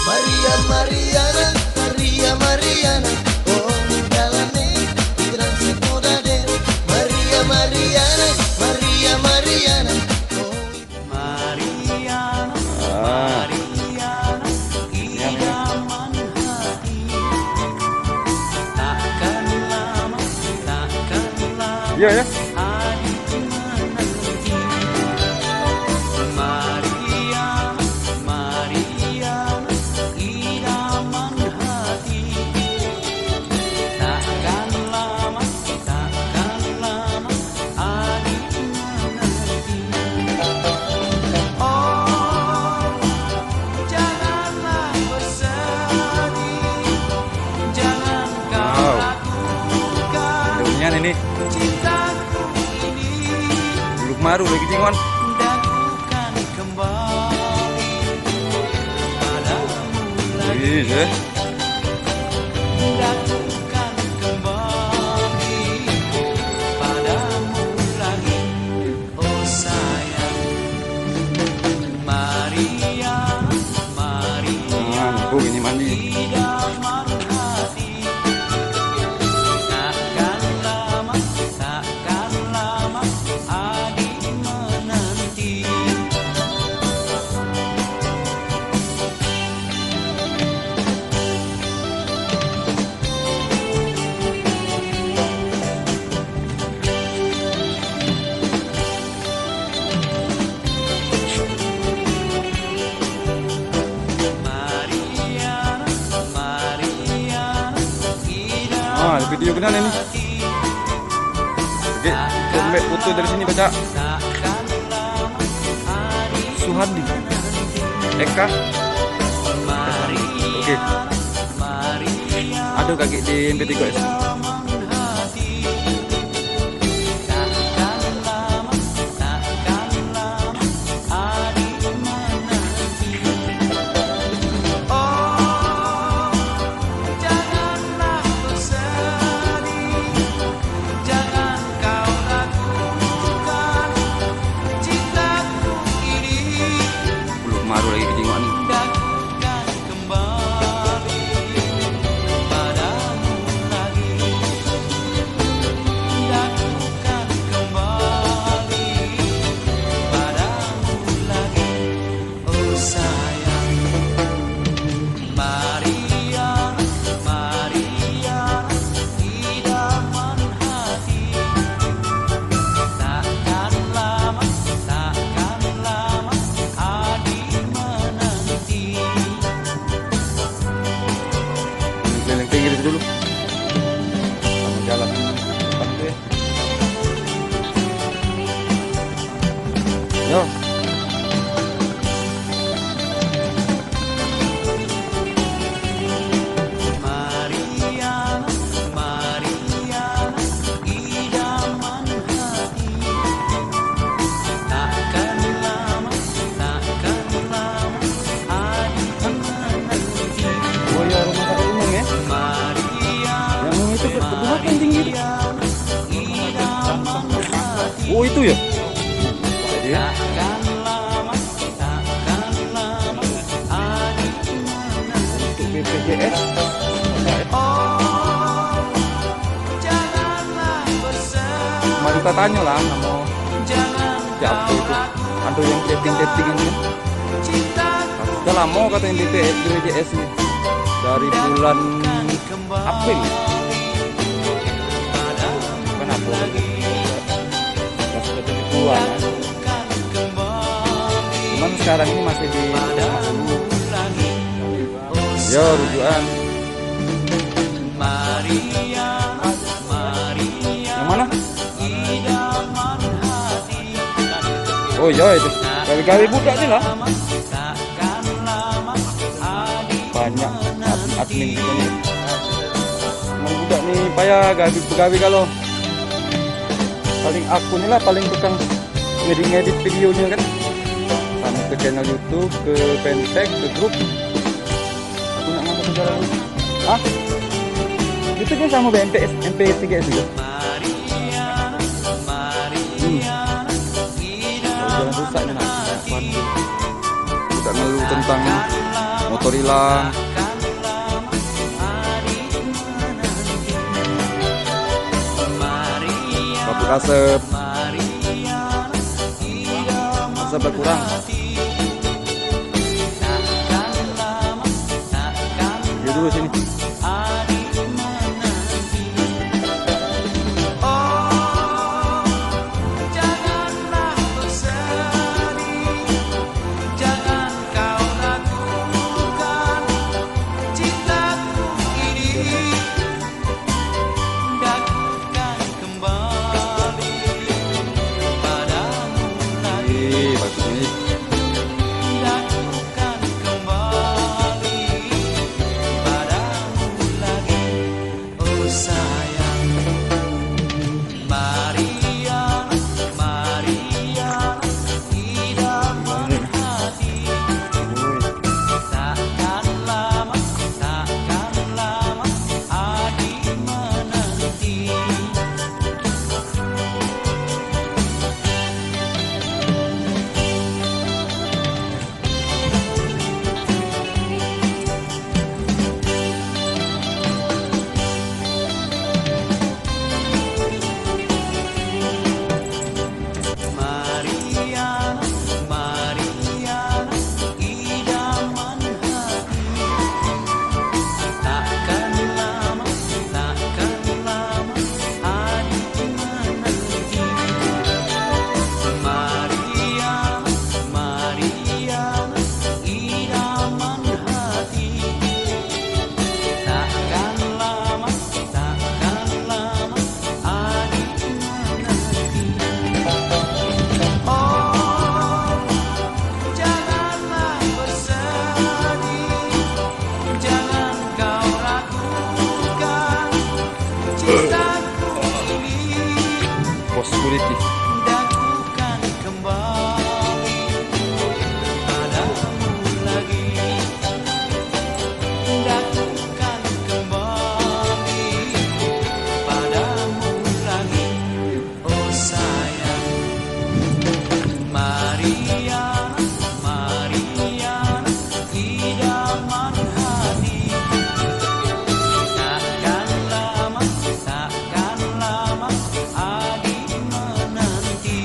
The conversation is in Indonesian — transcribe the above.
Maria Mariana, Maria Mariana, oh dalane transito dade. Maria Mariana, Maria Mariana, oh Mariana, Mariana, idaman hati. Takkan lama, Iya ya. Ini belum maru lagi jingon. Iya. Ini mandi. Ada video benar ini. Oke, coba foto dari sini baca. Suhadi, Eka. Oke. Ada kaki di MP3 guys. Maru lagi kejingan nih. Keliling dulu. Kamu jalan depan tuh ya. Yo. Mariana, Mariana, idaman hati. Takkan lama, adik menanti. Oh ya, rumah sakit umum ya. Yang itu kedua kan tinggi. Oh itu ya. Takkan lama, adik menanti. Untuk BPJS. Oh, janganlah bersedih. Mari kita tanya lah sama Jangan siapa itu. Ada yang setting ini. Sudah lama katanya BPJS ini. Dari bulan April. Kenapa? Sudah dibuang kan. Cuman sekarang ini masih di ya rujukan. Yang mana? Oh iya itu. Kali-kali buka nih lah. Banyak admin kita nih. Emang budak nih payah gabi kalau paling aku nih lah paling tukang ngedit videonya kan. Sama ke channel YouTube, ke fanpage, ke grup. Aku nak masuk ke dalam. Hah? Itu kan sama MP3S juga. Jangan rusak nih nanti. Kita ngeluh tentang motor hilang. takkan lama adik menanti. Maria, Kabut asap, Maria, idaman asap berkurang. hati. Takkan lama, takkan Dia dulu sini. adik menanti. Oh, janganlah bersedih, jangan kau ragukan cintaku ini. Dakukan kembali padamu lagi. Bagus ini. Dakukan kembali padamu lagi. Oh sayang, Maria, Maria, idaman hati. Takkan lama adik menanti. Mariana, Mariana, idaman hati. Takkan lama adik menanti. Mariana, Mariana, idaman hati. Takkan lama adik menanti. Oh, janganlah bersedih, jangan kau ragukan cintaku ini. Possibility. Dakukan kembali padamu lagi. Dakukan kembali padamu lagi. Oh sayang, Mariana, Mariana, idaman hati. Takkan lama adik menanti.